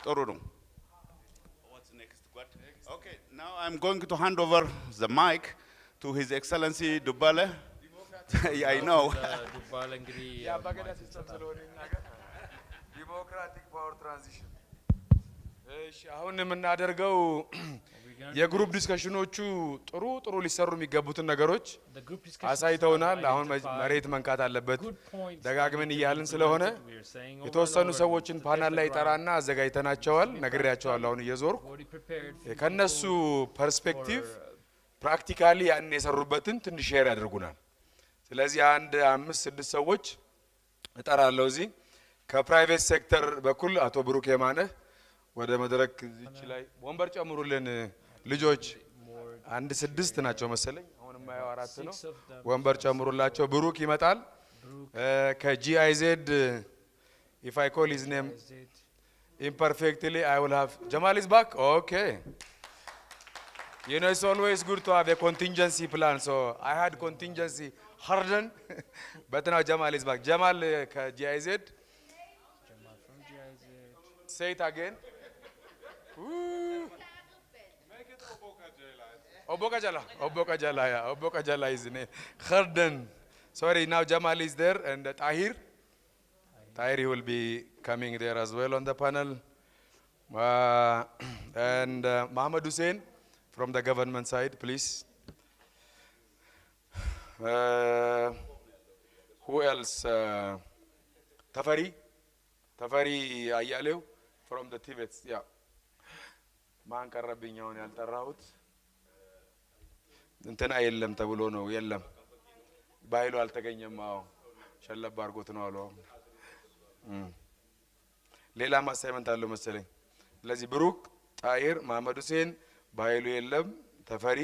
Tororo. What's next? What? Okay, now I'm going to hand over the mic to His Excellency Dubale. Yeah, I know. Democratic power transition. አሁን የምናደርገው የግሩፕ ዲስከሽኖቹ ጥሩ ሊሰሩ የሚገቡትን ነገሮች አሳይተውናል። አሁን መሬት መንካት አለበት ደጋግመን እያልን ስለሆነ የተወሰኑ ሰዎችን ፓናል ላይ ጠራና አዘጋጅተናቸዋል። ነግሬያቸዋለሁ። አሁን እየዞርኩ ከነሱ ፐርስፔክቲቭ ፕራክቲካሊ ያን የሰሩበትን ትንሽ ሼር ያደርጉናል። ስለዚህ አንድ 5-6 ሰዎች እጠራለሁ። እዚህ ከፕራይቬት ሴክተር በኩል አቶ ብሩክ የማነህ ወደ መድረክ እዚች ላይ ወንበር ጨምሩልን ልጆች። አንድ 6 ናቸው መሰለኝ፣ አሁን ማየው 4 ነው። ወንበር ጨምሩላቸው። ብሩክ ይመጣል ከጂአይዜድ if I call his name imperfectly I will have Jamal is back. Okay. You know, it's always good to have a contingency plan. So I had contingency hardened, but now Jamal is back. Jamal GIZ. Jamal from GIZ. Say it again. Make it Oboka Jala. Oboka Jala, yeah. Oboka Jala is in hardened. Sorry, now Jamal is there and Tahir. Tahir will be coming there as well on the panel. And Muhammad Hussein from the government side, please. Who else? Tafari Ayalew from the Tibet. Yeah. ማን ቀረብኝ አሁን ያልጠራሁት እንትና የለም ተብሎ ነው። የለም ባይሉ አልተገኘም። አዎ ሸለብ አድርጎት ነው አለው። ሌላ አሳይመንት አለው መሰለኝ። ስለዚህ ብሩክ፣ ጣይር፣ መሐመድ ሁሴን፣ ባይሉ የለም፣ ተፈሪ፣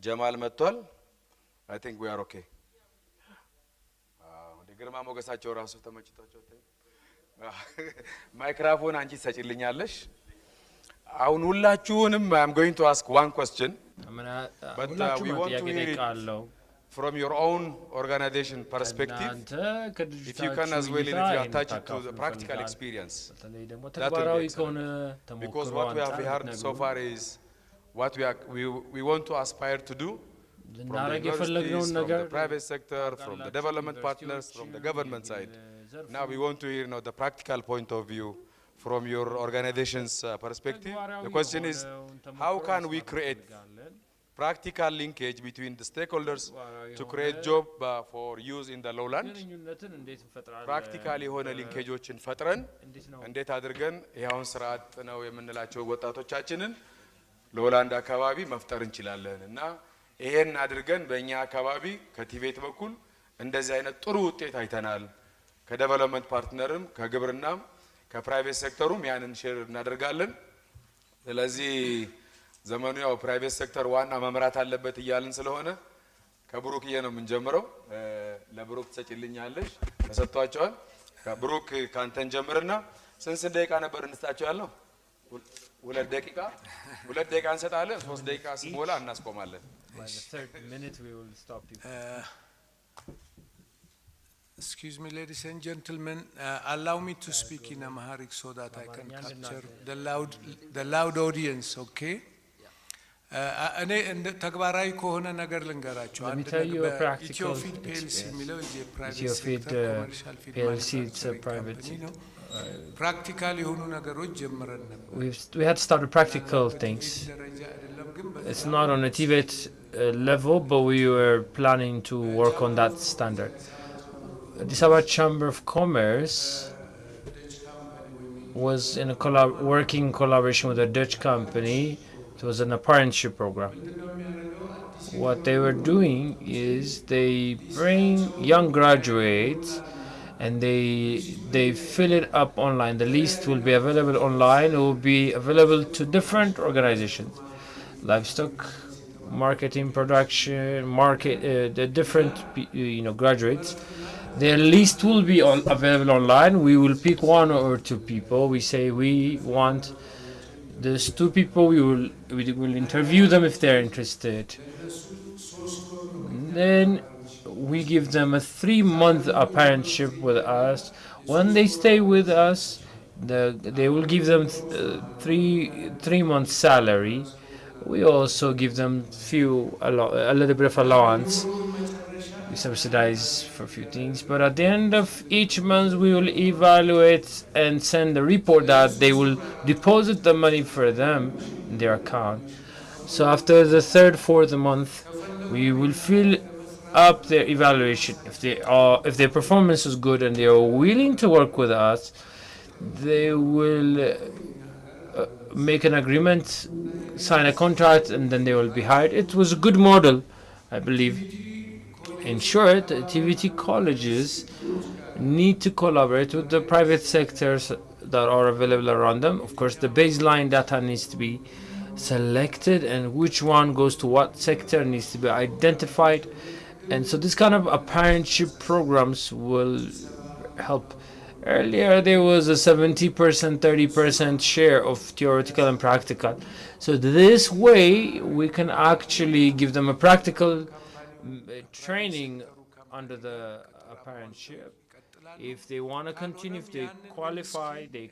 ጀማል መጥቷል። I think we are okay. ግርማ ሞገሳቸው ራሱ ተመችቷቸው ማይክሮፎን አንቺ ሰጪልኛለሽ። አሁን ሁላችሁንም I'm going to ask one question, but we want to hear it from your own organization perspective. If you can as well, if you attach it to the practical experience, that will be excellent. Because what we have heard so far is what we want to aspire to do from the universities, from the private sector, from the development partners, from the government side. Now we want to hear the practical point of view from your organization's perspective. The question is, how can we create practical linkage between the stakeholders to create job for use in the lowland? Practically ሆነ ሊንኬጆችን ፈጥረን እንዴት አድርገን ይሄውን ስርዓት ነው የምንላቸው ወጣቶቻችንን ሎላንድ አካባቢ መፍጠር እንችላለን እና ይሄን አድርገን በእኛ አካባቢ ከቲቤት በኩል እንደዚህ አይነት ጥሩ ውጤት አይተናል። ከዴቨሎፕመንት ፓርትነርም ከግብርናም ከፕራይቬት ሴክተሩም ያንን ሼር እናደርጋለን። ስለዚህ ዘመኑ ያው ፕራይቬት ሴክተር ዋና መምራት አለበት እያልን ስለሆነ ከብሩክዬ ነው የምንጀምረው። ለብሩክ ትሰጪልኛለሽ። ተሰጥቷቸዋል። ከብሩክ ካንተን ጀምርና ስንት ደቂቃ ነበር እንስጣቸው ያለው? 2 ደቂቃ እንሰጣለን። 3 ደቂቃ ሲሞላ እናስቆማለን። By the 3rd minute we will stop you. Excuse me, ladies and gentlemen, allow me to speak in Amharic so that I can capture the loud audience, okay? እኔ እንደ ተግባራዊ ከሆነ ነገር ልንገራችሁ። አንድ ነገር ኢትዮፊድ ፒኤልሲ የሚለው የፕራይቬት ሴክተር ኮመርሻል ፊድ ፕራይቬት ነው። ፕራክቲካል የሆኑ ነገሮች ጀምረን ነበር። We had started practical things. It's not on a TVET level, but we were planning to work on that standard. The Sabah Chamber of Commerce was in a working collaboration with a Dutch company. It was an apprenticeship program. What they were doing is they bring young graduates and they fill it up online. The list will be available online. It will be available to different organizations, livestock, marketing, production, the different graduates. Their list will be available online. We will pick 1 or 2 people. We say we want these 2 people. We will interview them if they're interested. Then we give them a 3-month apprenticeship with us. When they stay with us, They will give them 3 months salary. We also give them a little bit of allowance. We subsidize for a few things, but at the end of each month we will evaluate and send a report that they will deposit the money for them in their account. So after the third, fourth month, we will fill up their evaluation. If their performance is good and they are willing to work with us, they will make an agreement, sign a contract, and then they will be hired. It was a good model, I believe. In short, TVT colleges need to collaborate with the private sectors that are available around them. Of course, the baseline data needs to be selected, and which one goes to what sector needs to be identified. And so this kind of apprenticeship programs will help. Earlier, there was a 70%, 30% share of theoretical and practical. So this way, we can actually give them a practical training under the apprenticeship. If they want to continue, if they qualify, they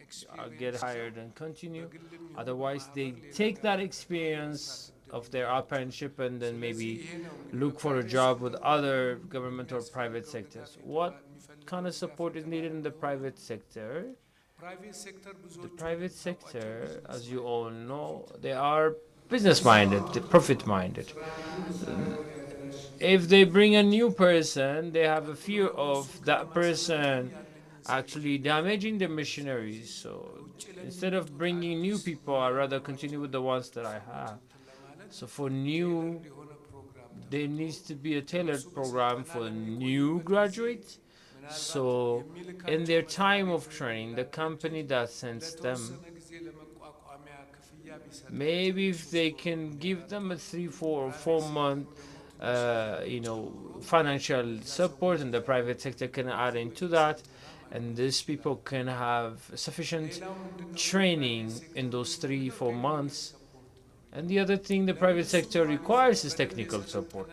get hired and continue. Otherwise, they take that experience of their apprenticeship and then maybe look for a job with other government or private sectors. What kind of support is needed in the private sector? The private sector, as you all know, they are business minded, profit minded. If they bring a new person, they have a fear of that person actually damaging the missionaries. So instead of bringing new people, I rather continue with the ones that I have. So for new, there needs to be a tailored program for new graduates. So in their time of training, the company that sends them, maybe if they can give them a 3, 4, or 4 month financial support, and the private sector can add into that, and these people can have sufficient training in those 3, 4 months. And the other thing the private sector requires is technical support,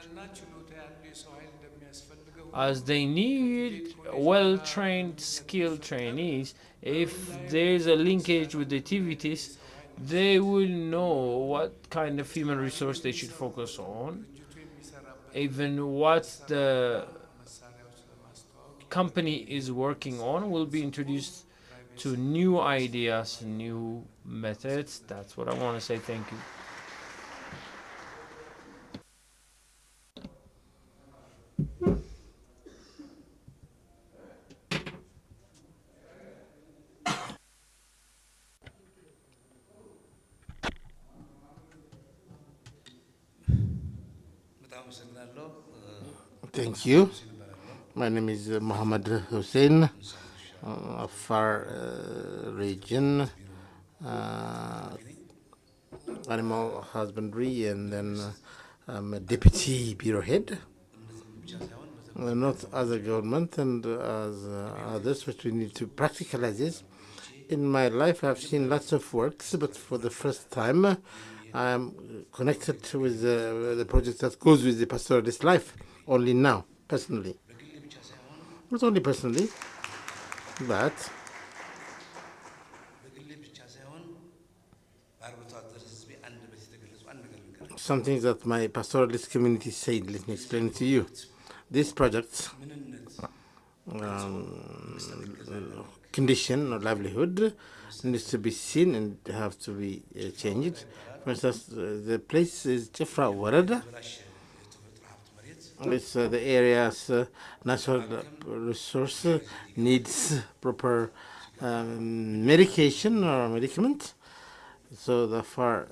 as they need well-trained, skilled trainees. If there's a linkage with the activities, they will know what kind of human resource they should focus on, even what the company is working on will be introduced to new ideas, new methods. That's what I want to say. Thank you. Thank you. My name is Muhammad Hussein, Afar region, animal husbandry, and then I'm a deputy bureau head. Not as a government and as others, but we need to practicalize this. In my life, I've seen lots of works, but for the first time, I'm connected with the project that goes with the pastoralist life only now, personally. Not only personally, but something that my pastoralist community said. Let me explain it to you. This project, condition or livelihood, needs to be seen and have to be changed. For instance, the place is Jafra Warada. It's the area's natural resource needs proper medication or medicament. So the far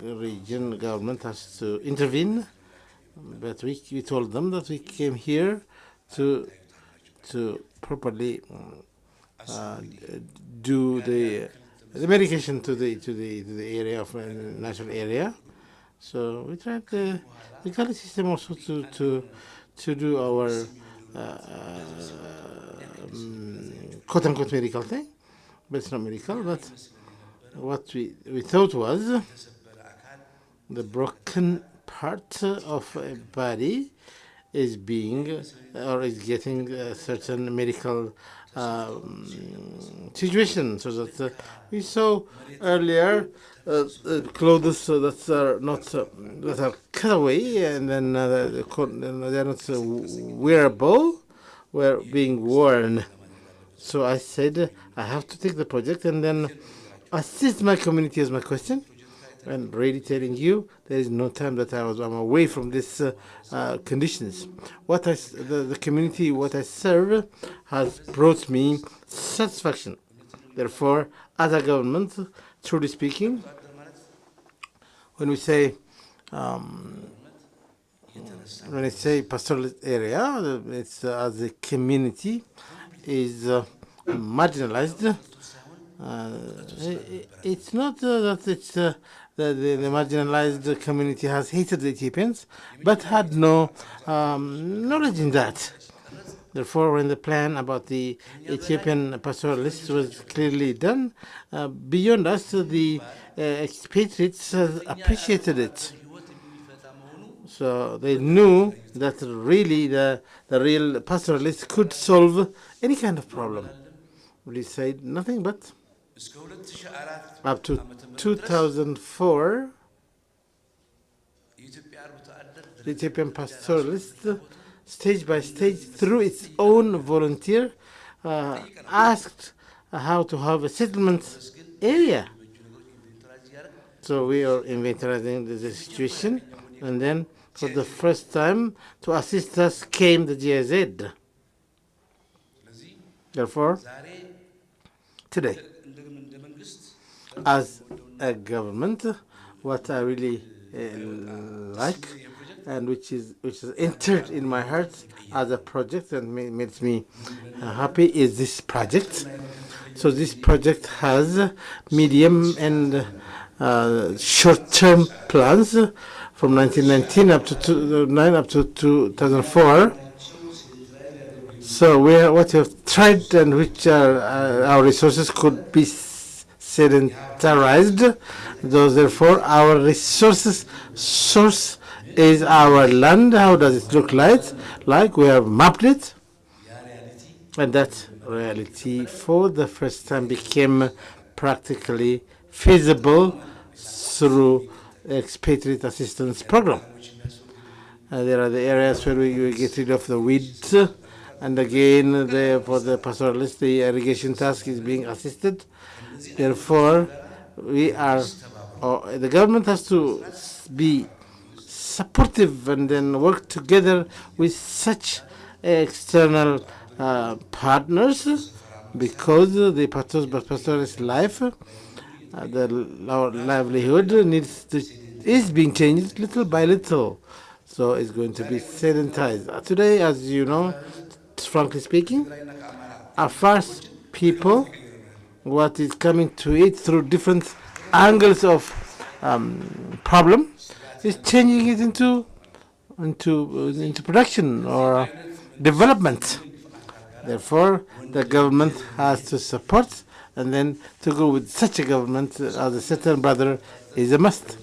region government has to intervene. But we told them that we came here to properly do the medication to the area of natural area. So we tried the legal system also to do our quote unquote medical thing, but it's not medical. But what we thought was the broken part of a body is being or is getting a certain medical situation. So that we saw earlier clothes that are not that are cut away and then they are not wearable were being worn. So I said I have to take the project and then assist my community as my question. And really telling you, there is no time that I'm away from these conditions. The community, what I serve, has brought me satisfaction. Therefore, as a government, truly speaking, when we say when I say pastoral area, it's as a community is marginalized. It's not that it's the marginalized community has hated the Ethiopians, but had no knowledge in that. Therefore, when the plan about the Ethiopian pastoralists was clearly done, beyond us, the expatriates appreciated it. So they knew that really the real pastoralists could solve any kind of problem. We said nothing but up to 2004, the Ethiopian pastoralist, stage by stage, through its own volunteer, asked how to have a settlement area. So we are inventorizing the situation, and then for the first time to assist us came the GIZ. Therefore, today, as a government, what I really like and which is entered in my heart as a project and makes me happy is this project. So this project has medium and short-term plans from 1919 up to 2004. So what we have tried and which our resources could be sedentarized. Therefore, our resources source is our land. How does it look like? Like we have mapped it, and that reality for the first time became practically feasible through expatriate assistance program. There are the areas where we get rid of the weeds, and again, for the pastoralist, the irrigation task is being assisted. Therefore, the government has to be supportive and then work together with such external partners, because the pastoralist life, our livelihood is being changed little by little. So it's going to be sedentized. Today, as you know, frankly speaking, our first people, what is coming to it through different angles of problem, is changing it into production or development. Therefore, the government has to support, and then to go with such a government as a certain brother is a must.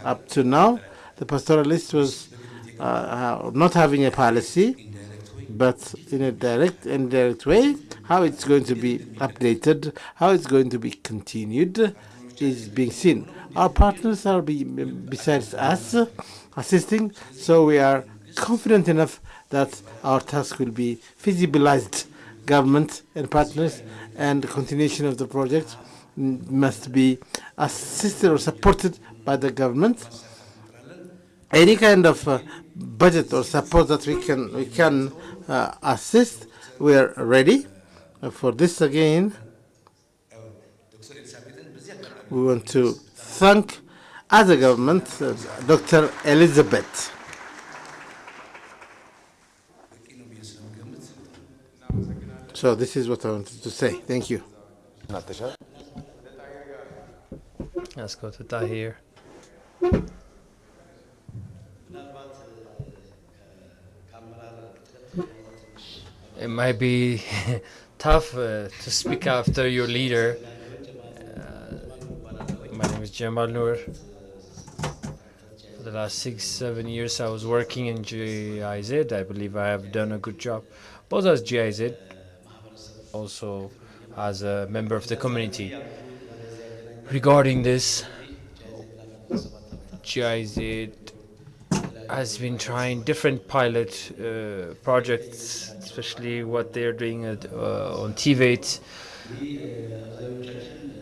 Up to now, the pastoralist was not having a policy, but in a indirect way, how it's going to be updated, how it's going to be continued, is being seen. Our partners are besides us assisting, so we are confident enough that our task will be feasibilized. Government and partners and the continuation of the project must be assisted or supported by the government. Any kind of budget or support that we can assist, we are ready. For this again, we want to thank, as a government, Dr. Elizabeth. So this is what I wanted to say. Thank you. Let's go to Tahir. It might be tough to speak after your leader. My name is Jamal Noor. For the last 6-7 years I was working in GIZ. I believe I have done a good job, both as GIZ, also as a member of the community. Regarding this, GIZ has been trying different pilot projects, especially what they're doing on TVET.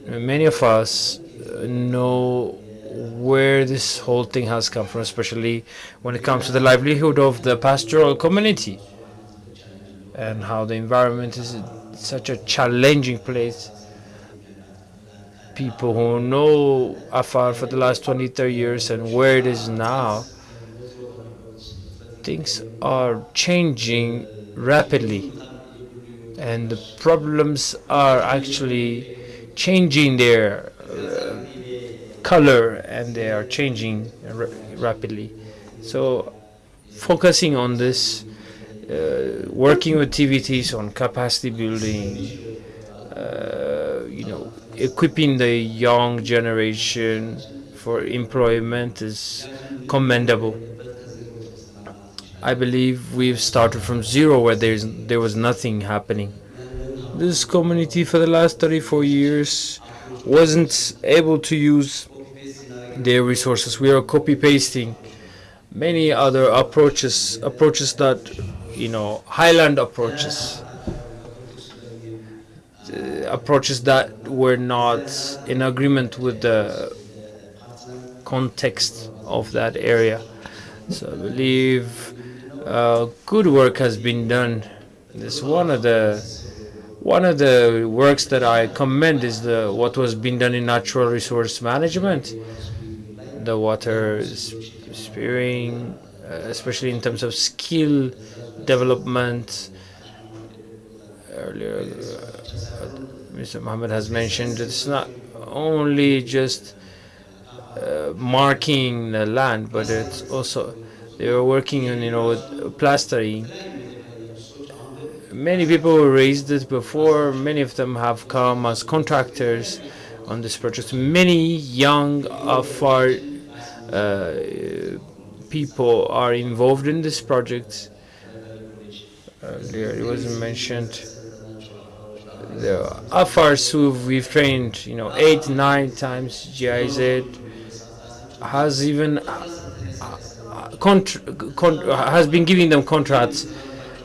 Many of us know where this whole thing has come from, especially when it comes to the livelihood of the pastoral community and how the environment is such a challenging place. People who know Afar for the last 20-30 years and where it is now, things are changing rapidly, and the problems are actually changing their color, and they are changing rapidly. So focusing on this, working with TVTs on capacity building, equipping the young generation for employment is commendable. I believe we've started from zero where there was nothing happening. This community for the last 34 years wasn't able to use their resources. We are copy pasting many other approaches that, highland approaches, approaches that were not in agreement with the context of that area. So I believe good work has been done. This one of the works that I commend is what was being done in natural resource management, the water sparing, especially in terms of skill development. Earlier, Mr. Mohammed has mentioned it's not only just marking the land, but it's also they were working on with plastering. Many people were raised this before. Many of them have come as contractors on this project. Many young Afar people are involved in this project. Earlier it was mentioned the Afars who we've trained 8-9 times. GIZ has even has been giving them contracts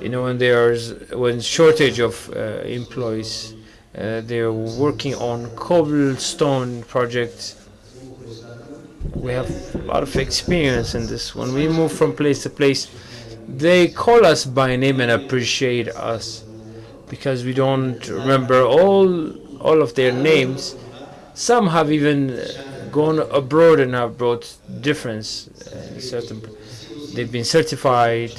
when shortage of employees. They're working on cobblestone projects. We have a lot of experience in this. When we move from place to place, they call us by name and appreciate us because we don't remember all of their names. Some have even gone abroad and have brought difference. They've been certified.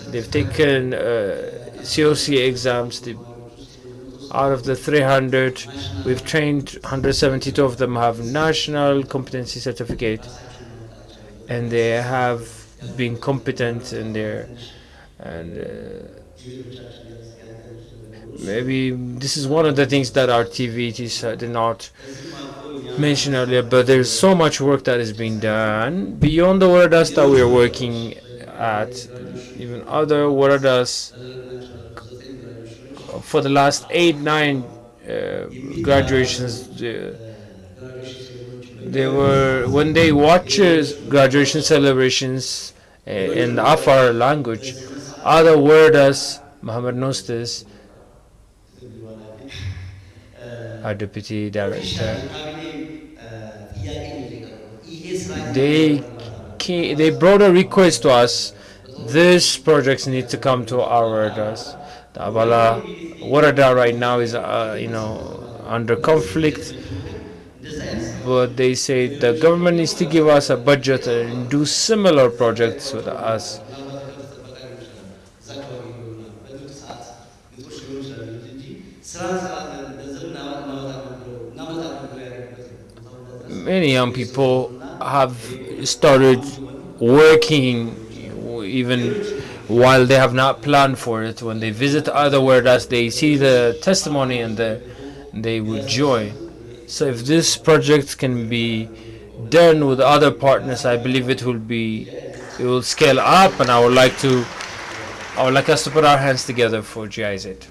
They've taken COC exams. Out of the 300, we've trained 172 of them have national competency certificate, and they have been competent in there. And maybe this is one of the things that our TVTs did not mention earlier, but there's so much work that is being done beyond the waradas that we're working at, even other waradas. For the last 8-9 graduations, they were when they watch graduation celebrations in the Afar language, other waradas, Muhammad knows this, our deputy director, they brought a request to us. These projects need to come to our waradas. The Abala Warada right now is under conflict, but they say the government needs to give us a budget and do similar projects with us. Many young people have started working even while they have not planned for it. When they visit other waradas, they see the testimony and they would join. So if this project can be done with other partners, I believe it will scale up, and I would like us to put our hands together for GIZ.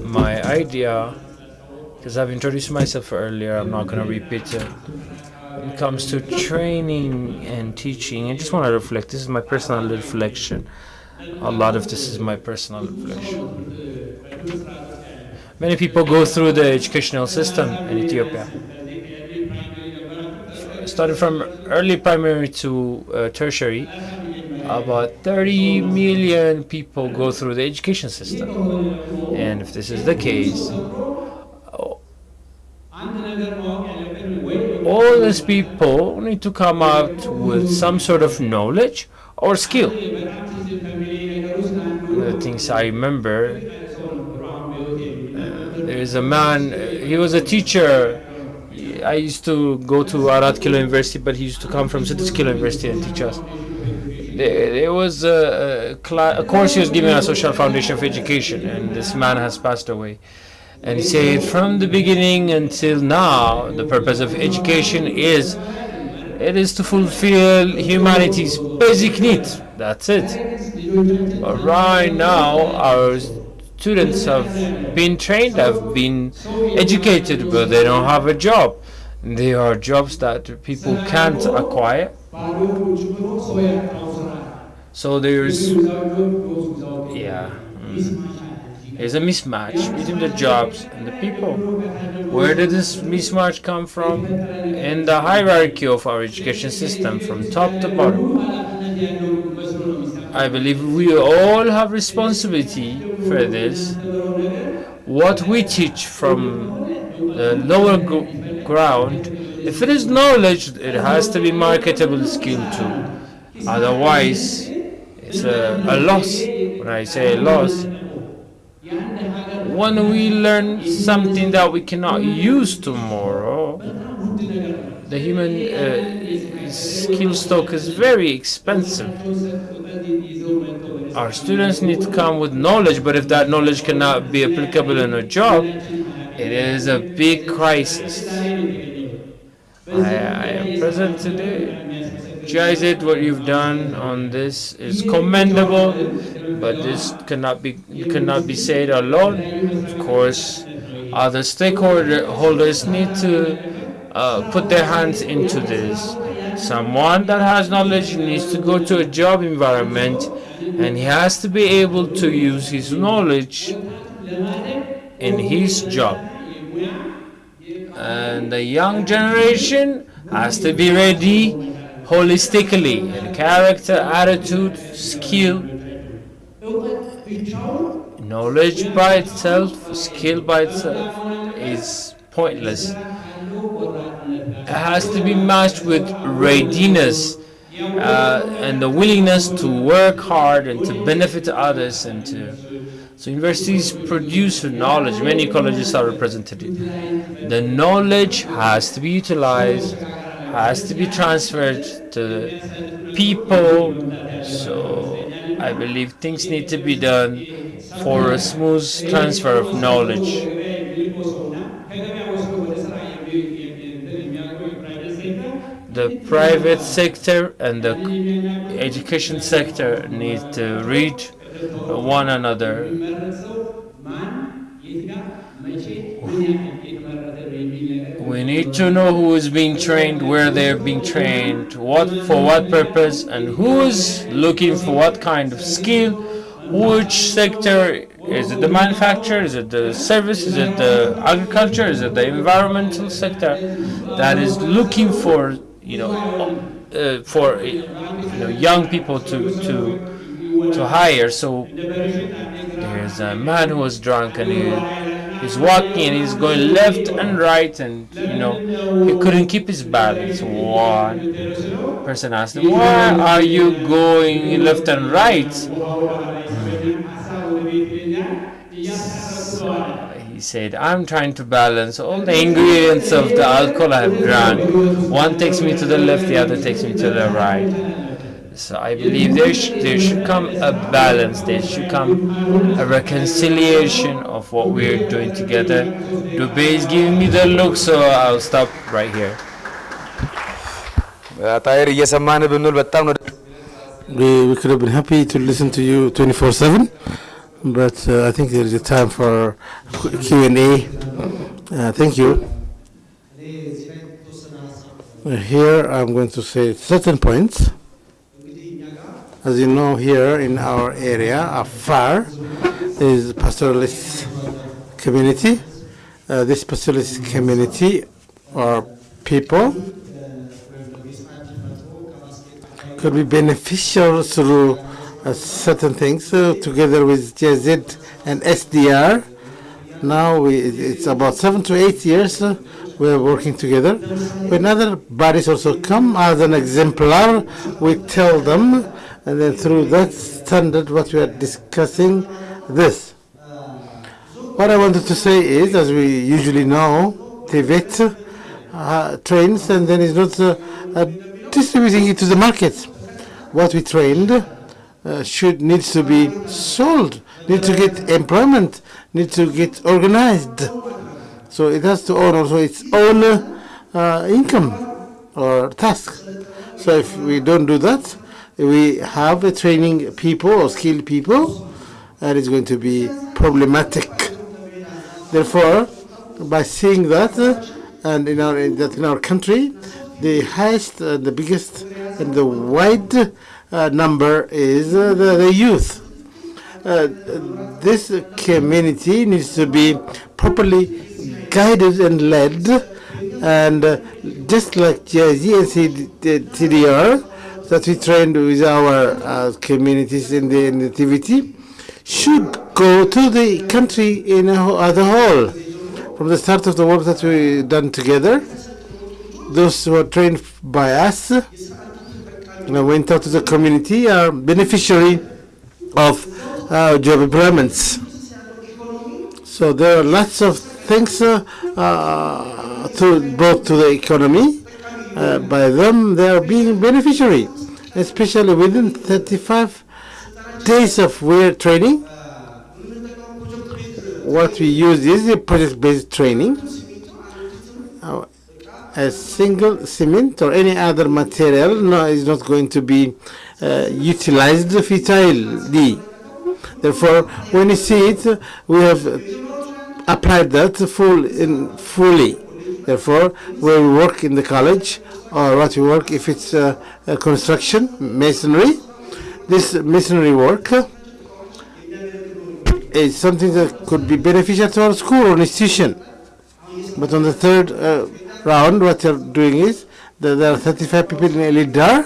My idea, because I've introduced myself earlier, I'm not going to repeat it. When it comes to training and teaching, I just want to reflect. This is my personal reflection. A lot of this is my personal reflection. Many people go through the educational system in Ethiopia. Starting from early primary to tertiary, about 30 million people go through the education system. And if this is the case, all these people need to come out with some sort of knowledge or skill. The things I remember, there is a man, he was a teacher. I used to go to Arat Kilo University, but he used to come from Siddis Kilo University and teach us. There was a course he was giving at Social Foundation for Education, and this man has passed away. And he said, from the beginning until now, the purpose of education is to fulfill humanity's basic needs. That's it. But right now, our students have been trained, have been educated, but they don't have a job. There are jobs that people can't acquire. So there's a mismatch between the jobs and the people. Where did this mismatch come from? In the hierarchy of our education system, from top to bottom. I believe we all have responsibility for this. What we teach from the lower ground, if it is knowledge, it has to be marketable skill too. Otherwise, it's a loss. When I say a loss, when we learn something that we cannot use tomorrow, the human skill stock is very expensive. Our students need to come with knowledge, but if that knowledge cannot be applicable in a job, it is a big crisis. I am present today. GIZ, what you've done on this is commendable, but this cannot be said alone. Of course, other stakeholders need to put their hands into this. Someone that has knowledge needs to go to a job environment, and he has to be able to use his knowledge in his job. And the young generation has to be ready holistically in character, attitude, skill. Knowledge by itself, skill by itself is pointless. It has to be matched with readiness and the willingness to work hard and to benefit others. So universities produce knowledge. Many colleges are represented. The knowledge has to be utilized, has to be transferred to people. So I believe things need to be done for a smooth transfer of knowledge. The private sector and the education sector need to read one another. We need to know who is being trained, where they're being trained, for what purpose, and who is looking for what kind of skill, which sector. Is it the manufacturer? Is it the service? Is it the agriculture? Is it the environmental sector that is looking for young people to hire? So there's a man who was drunk and he's walking and he's going left and right, and he couldn't keep his balance. One person asked him, "Why are you going left and right?" He said, "I'm trying to balance all the ingredients of the alcohol I have drunk. One takes me to the left, the other takes me to the right." So I believe there should come a balance. There should come a reconciliation of what we're doing together. Dubé is giving me the look, so I'll stop right here. We could have been happy to listen to you 24/7, but I think there is a time for Q&A. Thank you. Here I'm going to say certain points. As you know, here in our area, Afar is pastoralist community. This pastoralist community or people could be beneficial through certain things. Together with JZ and SDR, now it's about 7 to 8 years we are working together. When other bodies also come as an exemplar, we tell them, and then through that standard what we are discussing this. What I wanted to say is, as we usually know, TVET trains and then is not distributing it to the market. What we trained needs to be sold, need to get employment, need to get organized. So it has to own also its own income or task. So if we don't do that, we have a training people or skilled people, and it's going to be problematic. Therefore, by seeing that, and in our country, the highest, the biggest, and the wide number is the youth. This community needs to be properly guided and led, and just like GIZ and TDR that we trained with our communities in the activity, should go to the country as a whole. From the start of the work that we've done together, those who are trained by us went out to the community are beneficiary of job employments. So there are lots of things brought to the economy. By them, they are being beneficiary, especially within 35 days of weird training. What we use is a project-based training. A single cement or any other material is not going to be utilized futilely. Therefore, when you see it, we have applied that fully. Therefore, when we work in the college or what we work, if it's construction, masonry, this masonry work is something that could be beneficial to our school or institution. But on the third round, what they're doing is that there are 35 people in Elidar,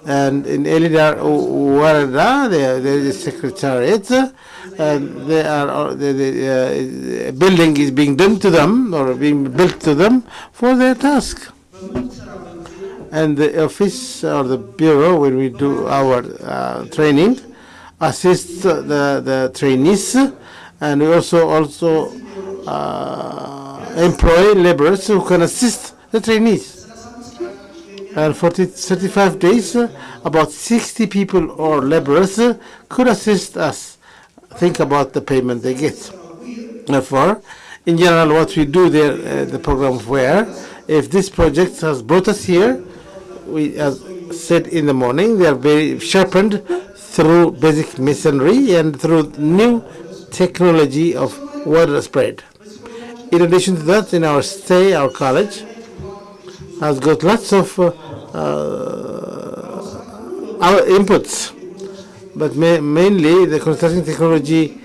and in Elidar Warada, there is a secretariat, and the building is being done to them or being built to them for their task. And the office or the bureau, when we do our training, assists the trainees, and we also employ laborers who can assist the trainees. And for 35 days, about 60 people or laborers could assist us. Think about the payment they get. Therefore, in general, what we do there, the program of where, if this project has brought us here, we, as said in the morning, they are very sharpened through basic masonry and through new technology of water spread. In addition to that, in our stay, our college has got lots of our inputs, but mainly the construction technology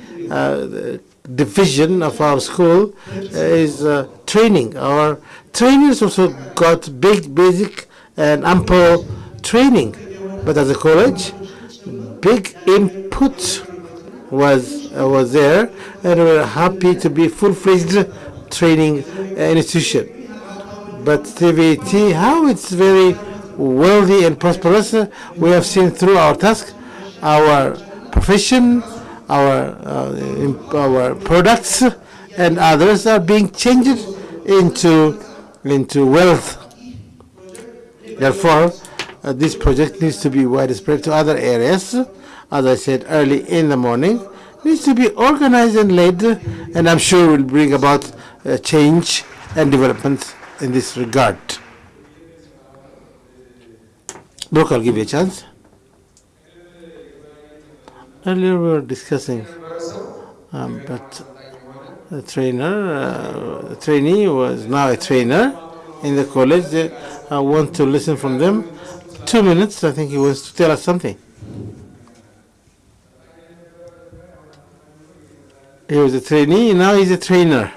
division of our school is training. Our trainers also got big, basic, and ample training, but as a college, big input was there, and we were happy to be full-fledged training institution. But TVT, how it's very wealthy and prosperous, we have seen through our task, our profession, our products, and others are being changed into wealth. Therefore, this project needs to be widespread to other areas. As I said early in the morning, needs to be organized and led, and I'm sure will bring about change and development in this regard. Brooke, I'll give you a chance. Earlier we were discussing, but the trainee was now a trainer in the college. I want to listen from them. 2 minutes, I think he wants to tell us something. He was a trainee, now he's a trainer.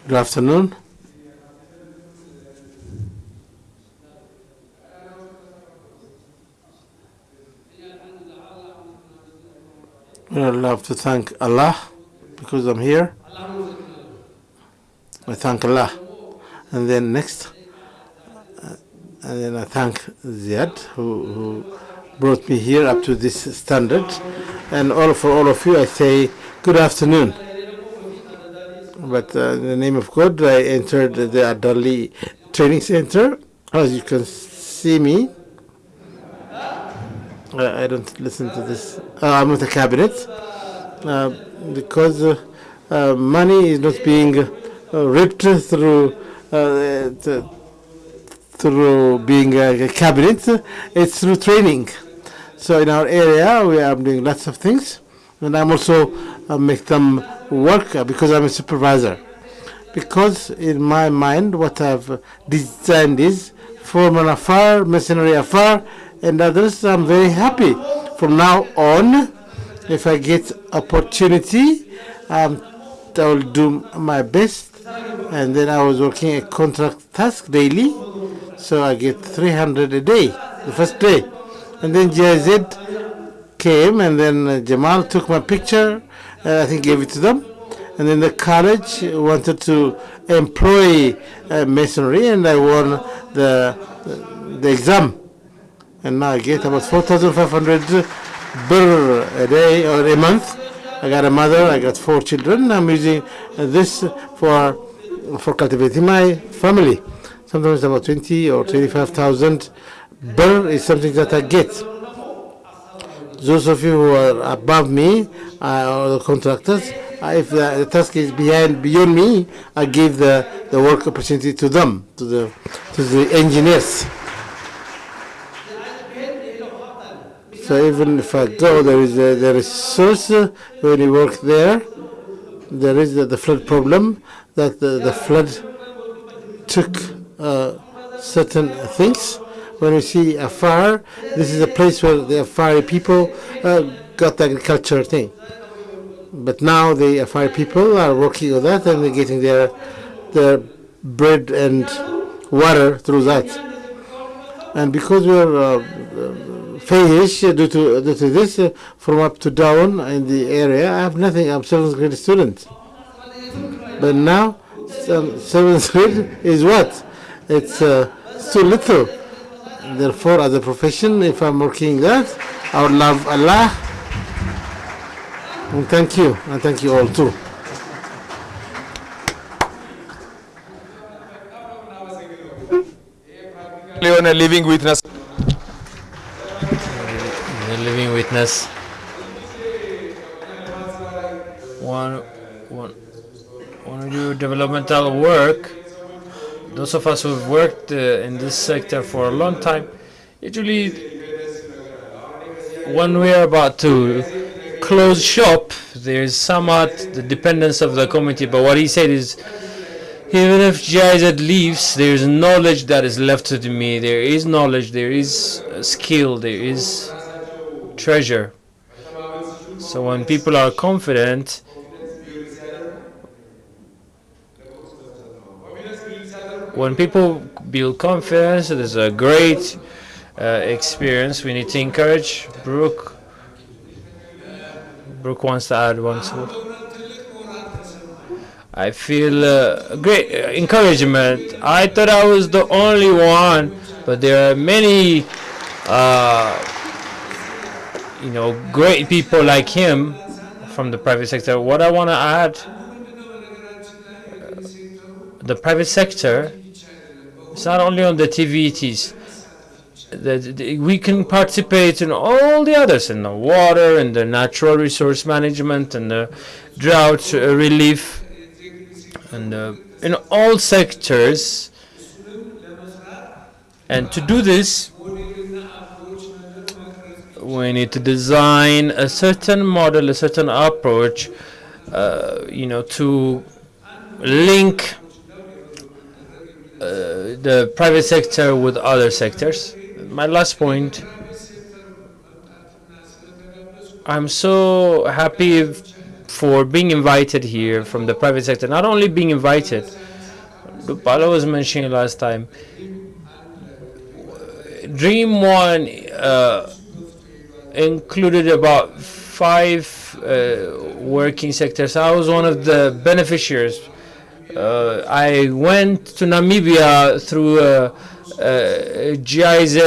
Good afternoon. I'd love to thank Allah because I'm here. I thank Allah. And then next, and then I thank Ziad who brought me here up to this standard. And for all of you, I say good afternoon. But in the name of God, I entered the Adali Training Center. As you can see me, I don't listen to this. I'm with the cabinet because money is not being ripped through being a cabinet. It's through training. So in our area, we are doing lots of things, and I'm also make them work because I'm a supervisor. Because in my mind, what I've designed is formal affair, missionary affair, and others. I'm very happy. From now on, if I get opportunity, I will do my best. And then I was working a contract task daily, so I get 300 a day, the first day. And then GIZ came, and then Jamal took my picture, and I think gave it to them. And then the college wanted to employ masonry, and I won the exam. And now I get about 4,500 birr a day or a month. I got a mother, I got 4 children. I'm using this for cultivating my family. Sometimes about 20 or 25,000 birr is something that I get. Those of you who are above me, or the contractors, if the task is beyond me, I give the work opportunity to them, to the engineers. So even if I go, there is the resource when you work there. There is the flood problem, that the flood took certain things. When you see a fire, this is a place where the Afari people got the agriculture thing. But now the Afari people are working on that, and they're getting their bread and water through that. And because we are fayish due to this, from up to down in the area, I have nothing. I'm 7th grade student. But now, 7th grade is what? It's too little. Therefore, as a profession, if I'm working that, I would love Allah. And thank you all too. On a living witness. A living witness. When we do developmental work, those of us who've worked in this sector for a long time, usually when we are about to close shop, there's somewhat the dependence of the community. But what he said is, even if GIZ leaves, there is knowledge that is left to me. There is knowledge, there is skill, there is treasure. So when people are confident, when people build confidence, there's a great experience. We need to encourage. Brooke wants to add one word. I feel great encouragement. I thought I was the only one, but there are many, great people like him from the private sector. What I want to add, the private sector It's not only on the TVETs. We can participate in all the others, in the water, in the natural resource management, and the drought relief, and in all sectors. And to do this, we need to design a certain model, a certain approach, to link the private sector with other sectors. My last point, I'm so happy for being invited here from the private sector. Not only being invited, Paulo was mentioning last time, Dream 1 included about 5 working sectors. I was one of the beneficiaries. I went to Namibia through a GIZ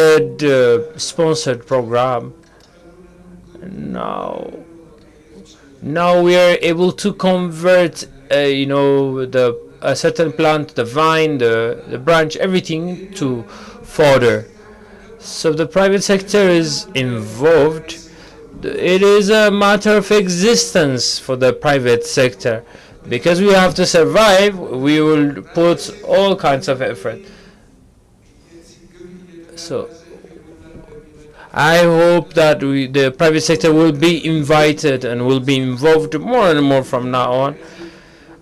sponsored program. Now we are able to convert, a certain plant, the vine, the branch, everything to fodder. So the private sector is involved. It is a matter of existence for the private sector. Because we have to survive, we will put all kinds of effort. So I hope that the private sector will be invited and will be involved more and more from now on.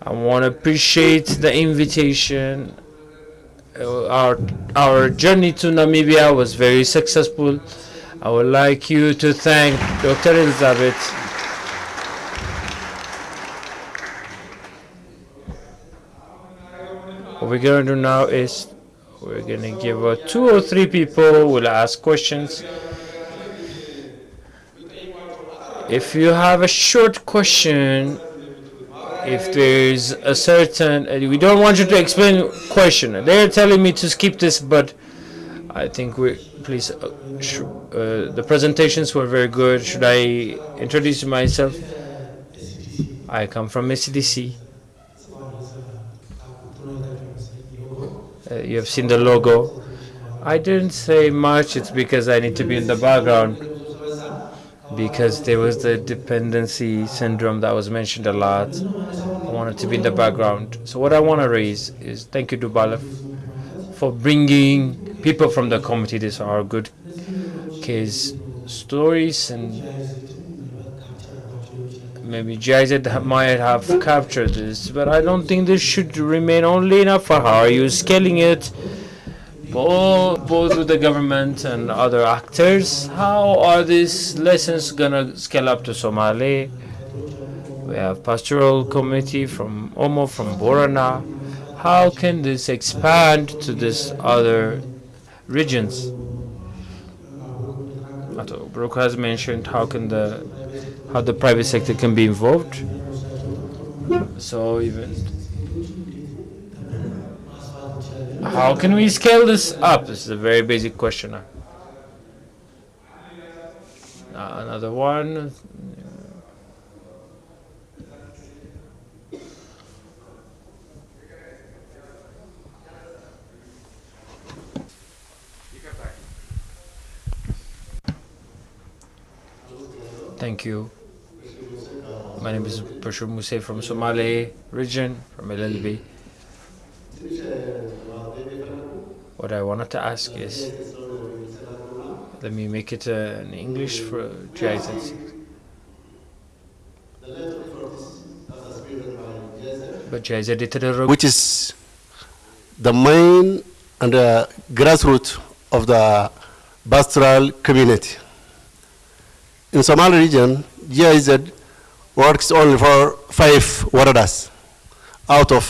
I want to appreciate the invitation. Our journey to Namibia was very successful. I would like you to thank Dr. Elizabeth. What we're going to do now is we're going to give 2 or 3 people will ask questions. If you have a short question, if there's a certain, we don't want you to explain question. They're telling me to skip this, but I think please, the presentations were very good. Should I introduce myself? I come from SCDC. You have seen the logo. I didn't say much. It's because I need to be in the background, because there was the dependency syndrome that was mentioned a lot. I wanted to be in the background. So what I want to raise is thank you, Dubala, for bringing people from the committee. These are good case stories, and maybe GIZ might have captured this, but I don't think this should remain only enough for how are you scaling it, both with the government and other actors. How are these lessons gonna scale up to Somali? We have pastoral committee from Omo, from Borana. How can this expand to these other regions? Brooke has mentioned how the private sector can be involved. So even how can we scale this up? This is a very basic question. Another one. Thank you. My name is Bashir Muse from Somali region, from LLB. What I wanted to ask is, let me make it in English for GIZ. But GIZ did which is the main and grassroots of the pastoral community. In Somali region, GIZ works only for 5 waradas out of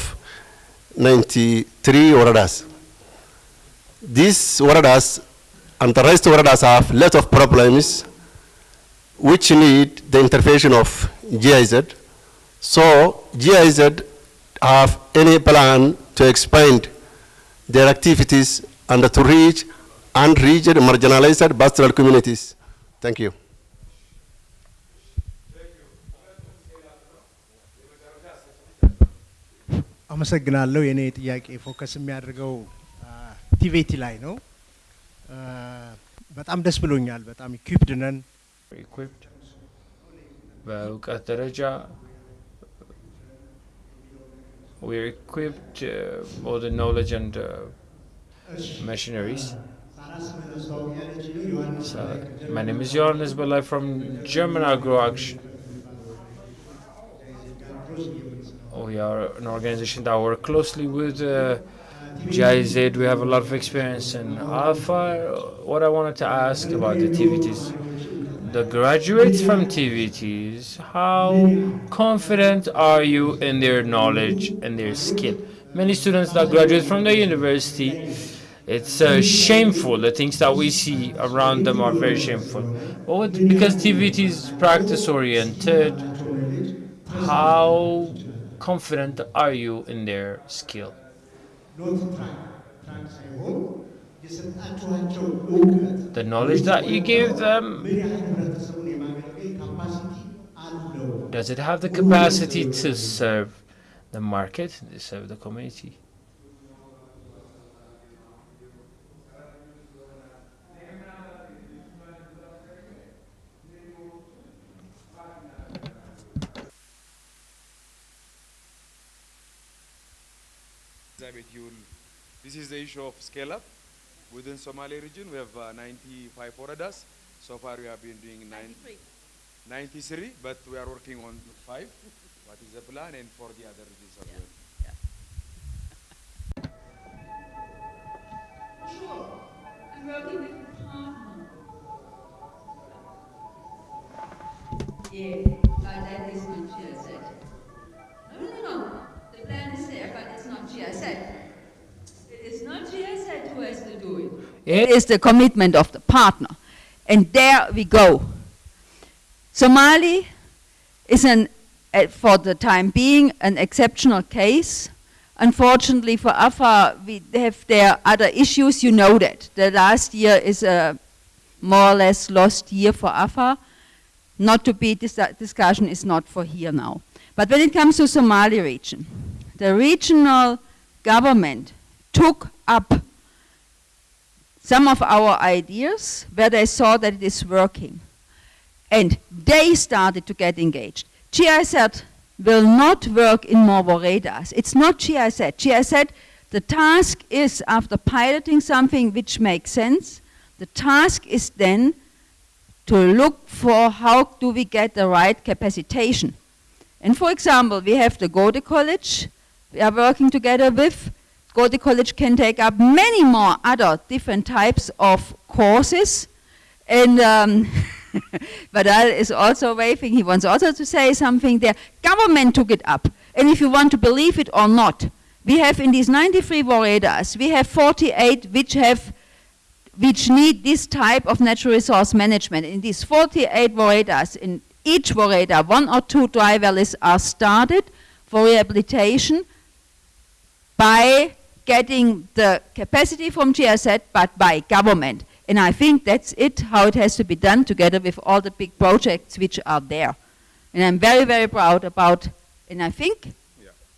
93 waradas. These waradas and the rest of waradas have a lot of problems which need the intervention of GIZ. So GIZ have any plan to expand their activities and to reach unreached marginalized pastoral communities? Thank you. አመሰግናለሁ። የኔ ጥያቄ ፎከስ የሚያደርገው አክቲቪቲ ላይ ነው። በጣም ደስ ብሎኛል። በጣም ኢኩዊፕድ ነን። Equipped በእውቀት ደረጃ we're equipped with the knowledge and machineries. So, my name is Johannes Belay from German Agro Action. We are an organization that works closely with GIZ. We have a lot of experience in Alpha. What I wanted to ask about the TVTs, the graduates from TVTs, how confident are you in their knowledge and their skill? Many students that graduate from the university, it's shameful. The things that we see around them are very shameful. Because TVT is practice oriented, how confident are you in their skill? The knowledge that you give them, does it have the capacity to serve the market, to serve the community? This is the issue of scale up. Within Somali region, we have 95 foradas. So far, we have been doing 93, but we are working on 5. What is the plan and for the other regions as well? Sure. I'm working with a partner. Yeah, but that is not GIZ. No. The plan is there, but it's not GIZ. It's not GIZ who has to do it. It is the commitment of the partner. And there we go. Somali is for the time being, an exceptional case. Unfortunately for AFA, we have their other issues. You know that. The last year is a more or less lost year for AFA. Not to be, this discussion is not for here now. But when it comes to Somali region, the regional government took up some of our ideas where they saw that it is working. And they started to get engaged. GIZ will not work in more Voredas. It's not GIZ. GIZ, the task is, after piloting something which makes sense, the task is then to look for how do we get the right capacitation. And for example, we have the Gode College we are working together with. Gode College can take up many more other different types of courses. And Badal is also waving. He wants also to say something there. Government took it up. And if you want to believe it or not, we have in these 93 Voredas, we have 48 which need this type of natural resource management. In these 48 Voredas, in each Voreda, 1 or 2 dry valleys are started for rehabilitation by getting the capacity from GIZ, but by government. And I think that's it, how it has to be done together with all the big projects which are there. And I'm very, very proud about, and I think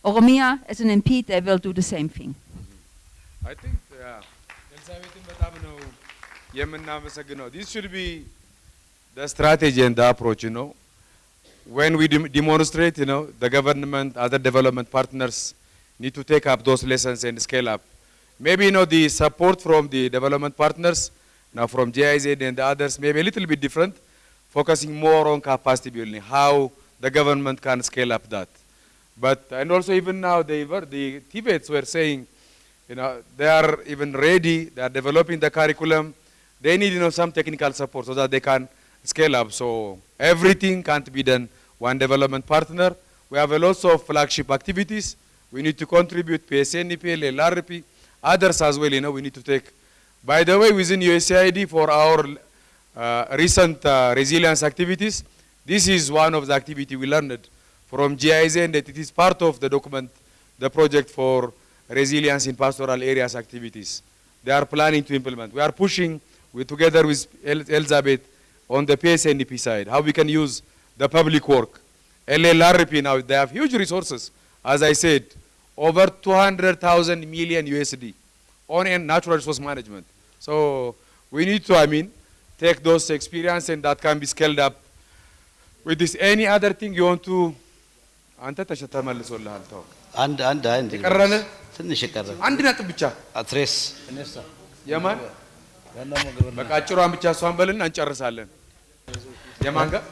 Oromia, as an MP, they will do the same thing. I think, this should be the strategy and the approach, When we demonstrate, the government, other development partners need to take up those lessons and scale up. Maybe, the support from the development partners, now from GIZ and the others, maybe a little bit different, focusing more on capacity building, how the government can scale up that. But, and also even now, the Tibets were saying, they are even ready, they are developing the curriculum, they need, some technical support so that they can scale up. So everything can't be done one development partner. We have a lot of flagship activities. We need to contribute, PSN, EPL, LRP, others as well, we need to take. By the way, within USAID for our recent resilience activities, this is one of the activity we learned from GIZ, and that it is part of the document, the project for resilience in pastoral areas activities. They are planning to implement. We are pushing together with Elizabeth on the PSNDP side, how we can use the public work. LLRP now, they have huge resources. As I said, over 200,000 million USD. own and natural resource management. So we need to, take those experience and that can be scaled up. With this, any other thing you want to? አንተ ተመልሶልሃል ተው አንድ የቀረን ትንሽ የቀረ አንድ ነጥብ ብቻ አትሬስ የማን በቃ አጭሯን ብቻ እሷን በልና እንጨርሳለን። የማን ጋር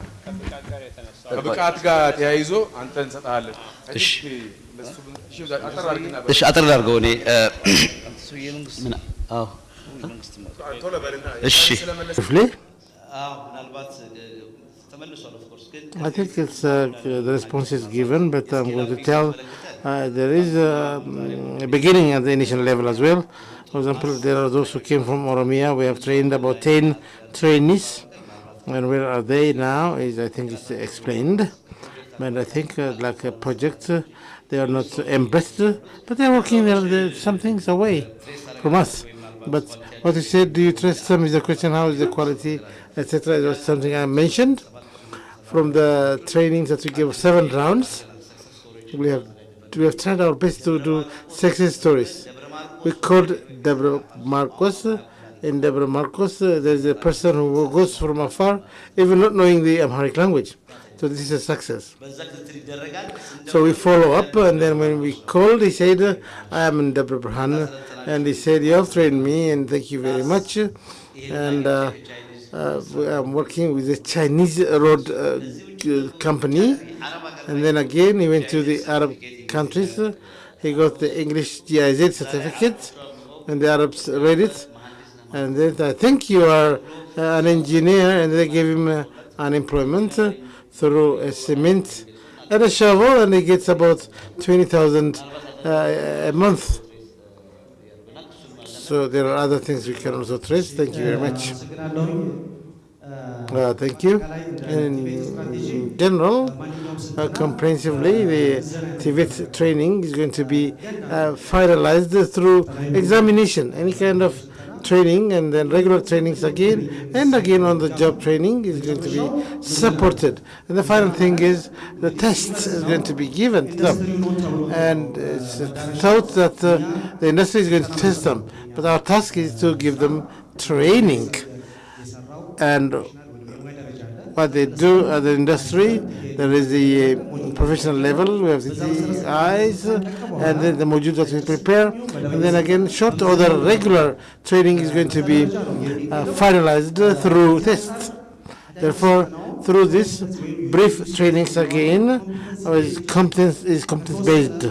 ከብቃት ጋር ተያይዞ አንተ እንሰጣለን። እሺ አጠር አድርገው እኔ ምን አዎ እሺ ምናልባት I think it's the response is given, but I'm going to tell there is a beginning at the initial level as well. For example, there are those who came from Oromia. We have trained about 10 trainees, and where are they now? I think it's explained. But I think like a project, they are not embraced, but they are working there some things away from us. But what you said, do you trust them? Is the question, how is the quality, etc. Is something I mentioned. From the trainings that we gave 7 rounds, we have tried our best to do success stories. We called Deborah Marcos. In Deborah Marcos, there's a person who goes from afar, even not knowing the Amharic language. So this is a success. So we follow up, and then when we called, he said, I am in Deborah Burhan, and he said, you have trained me, and thank you very much. And I'm working with a Chinese road company, and then again he went to the Arab countries. He got the English GIZ certificate, and the Arabs read it, and then I think you are an engineer, and they gave him unemployment through a cement and a shovel, and he gets about 20,000 a month. So there are other things we can also trace. Thank you very much. Thank you. In general, comprehensively, the TVET training is going to be finalized through examination, any kind of training, and then regular trainings again, and again on the job training is going to be supported. And the final thing is the test is going to be given to them. And it's thought that the industry is going to test them. But our task is to give them training. And what they do at the industry, there is the professional level, we have the eyes, and then the modules that we prepare, and then again short order regular training is going to be finalized through tests. Therefore, through this brief trainings again is competence based.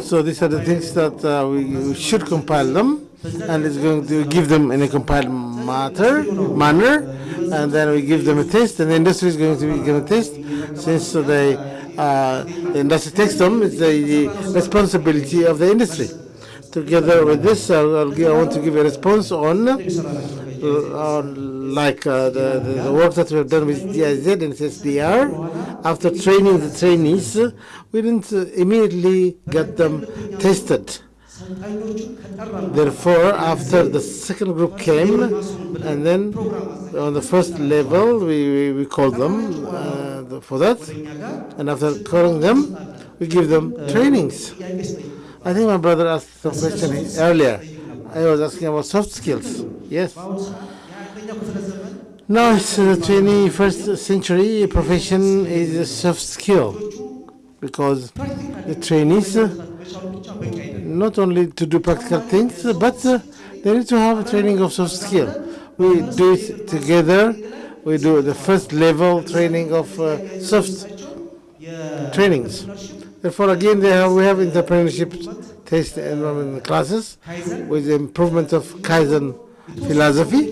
So these are the things that we should compile them, and it's going to give them in a compiled manner, and then we give them a test, and the industry is going to be given a test. Since the industry takes them, it's the responsibility of the industry. Together with this, I want to give a response on the work that we have done with DIZ and SDR. After training the trainees, we didn't immediately get them tested. Therefore, after the second group came, and then on the first level, we called them for that. And after calling them, we give them trainings. I think my brother asked some question earlier. I was asking about soft skills. Yes. Now it's the 21st century. Profession is a soft skill because the trainees not only to do practical things, but they need to have a training of soft skill. We do it together. We do the first level training of soft trainings. Therefore, again, we have entrepreneurship test enrollment classes with the improvement of Kaizen philosophy.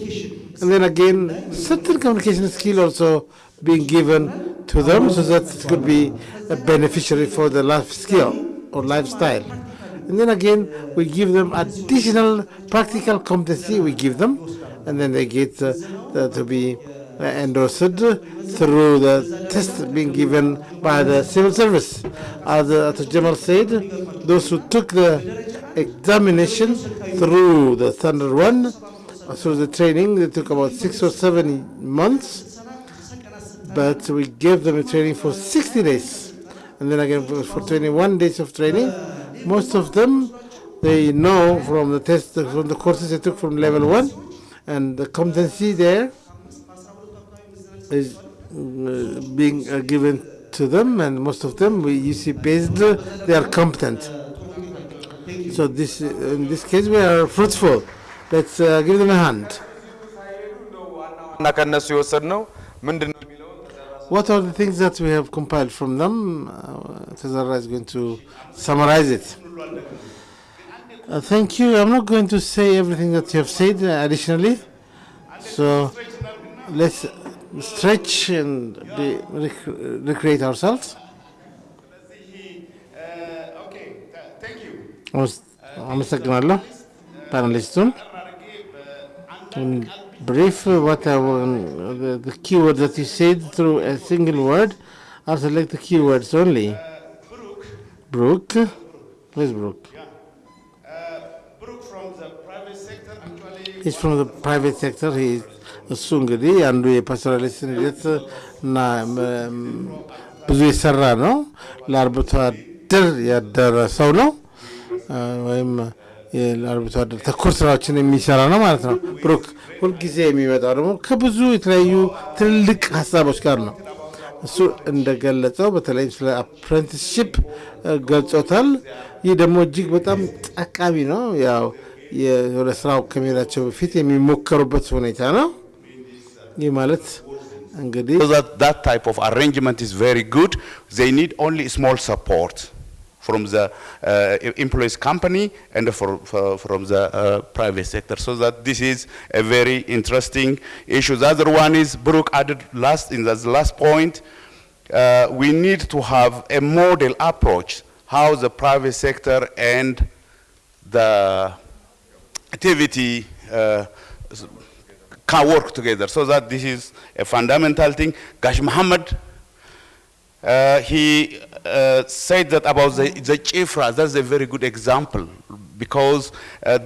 And then again, certain communication skill also being given to them so that it could be a beneficiary for the life skill or lifestyle. And then again, we give them additional practical competency, we give them, and then they get to be endorsed through the test being given by the civil service. As Jamal said, those who took the examination through the standard one, through the training, they took about 6 or 7 months, but we gave them a training for 60 days. And then again for 21 days of training, most of them, they know from the test, from the courses they took from level 1, and the competency there is being given to them, and most of them, you see, based, they are competent. So this, in this case, we are fruitful. Let's give them a hand. What are the things that we have compiled from them? Tazara is going to summarize it. Thank you. I'm not going to say everything that you have said additionally. So let's stretch and recreate ourselves. Okay, thank you. አመሰግናለሁ ፓናሊስቱን። In brief, what the keyword that you said through a single word, I'll select the keywords only. Brooke. Where's Brooke? Brooke from the private sector, actually. He's from the private sector. He's እሱ እንግዲህ አንዱ የፓስቶራሊስትን ሂደት እና ብዙ የሰራ ነው። ለአርብቶ አደር ያደረ ሰው ነው፣ ወይም ለአርብቶ አደር ተኮር ስራዎችን የሚሰራ ነው ማለት ነው። ብሩክ ሁልጊዜ የሚመጣው ደግሞ ከብዙ የተለያዩ ትልልቅ ሀሳቦች ጋር ነው። እሱ እንደገለጸው በተለይም ስለ አፕሬንቲስሺፕ ገልጾታል። ይህ ደግሞ እጅግ በጣም ጠቃሚ ነው። ያው ወደ ስራው ከመሄዳቸው በፊት የሚሞከሩበት ሁኔታ ነው። ይህ ማለት እንግዲህ So that type of arrangement is very good. They need only small support from the employees company and from the private sector. So that this is a very interesting issue. The other one is Brooke added in the last point, we need to have a model approach, how the private sector and the activity can work together. So that this is a fundamental thing. Gash Muhammad, he said that about the Chifra. That's a very good example, because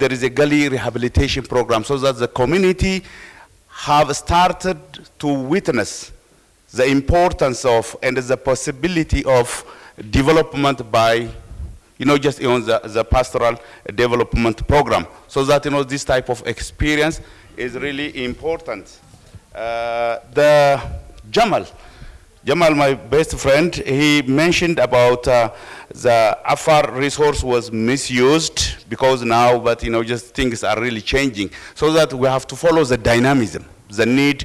there is a gully rehabilitation program, so that the community have started to witness the importance of and the possibility of development by, just the pastoral development program. So that, this type of experience is really important. The Jamal, my best friend, he mentioned about the Afar resource was misused because now, but just things are really changing. So that we have to follow the dynamism, the need,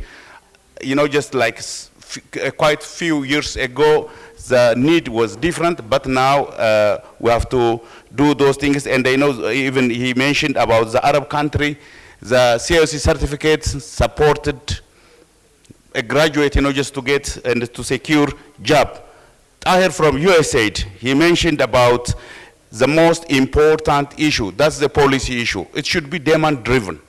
just like quite few years ago, the need was different, but now we have to do those things. And I know even he mentioned about the Arab country, the COC certificates supported a graduate, just to get and to secure job. Tahir from USAID, he mentioned about the most important issue. That's the policy issue. It should be demand driven.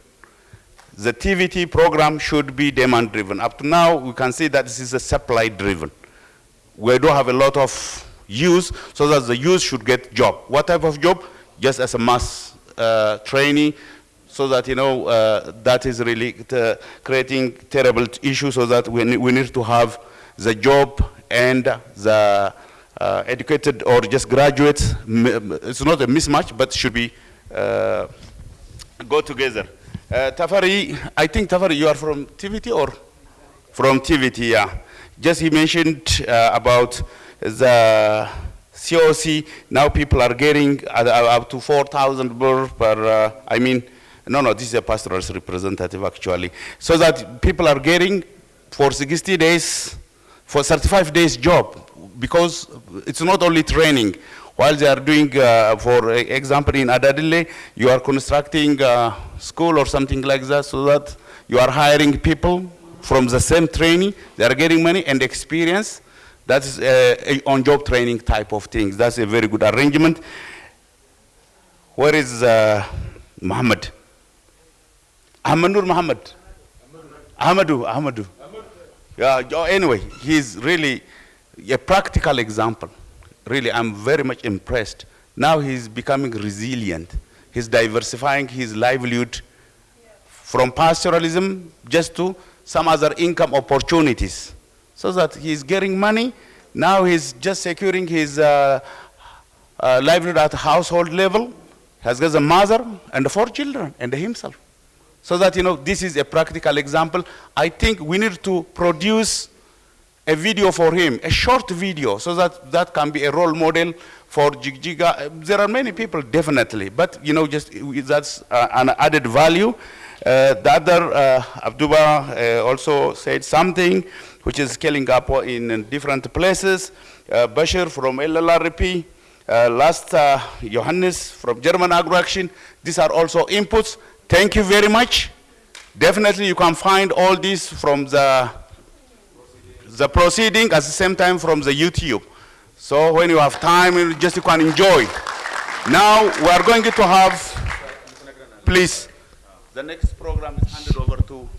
The TVT program should be demand driven. Up to now, we can see that this is a supply driven. We do have a lot of youth, so that the youth should get job. What type of job? Just as a mass training, so that, that is really creating terrible issues, so that we need to have the job and the educated or just graduates. It's not a mismatch, but should be go together. Tafari, I think Tafari, you are from TVT or? From TVT, yeah. Just he mentioned about the COC. Now people are getting up to 4,000 birr per, No, this is a pastoral representative actually. So that people are getting for 60 days, for 35 days job, because it's not only training. While they are doing, for example, in Adadile, you are constructing a school or something like that, so that you are hiring people from the same training, they are getting money and experience. That is on-job training type of things. That's a very good arrangement. Where is Muhammad? Ahmadur Muhammad. Ahmadu. Yeah, anyway, he's really a practical example. Really, I'm very much impressed. Now he's becoming resilient. He's diversifying his livelihood from pastoralism just to some other income opportunities. So that he's getting money. Now he's just securing his livelihood at household level, has got a mother and 4 children and himself. So that, this is a practical example. I think we need to produce a video for him, a short video, so that that can be a role model for Jigjiga. There are many people, definitely, but, just that's an added value. The other, Abduba also said something which is scaling up in different places. Bashir from LLRP, last Johannes from German Agro Action. These are also inputs. Thank you very much. Definitely you can find all this from the proceeding, at the same time from the YouTube. So when you have time, you can enjoy. Now we are going to have, please, the next program is handed over to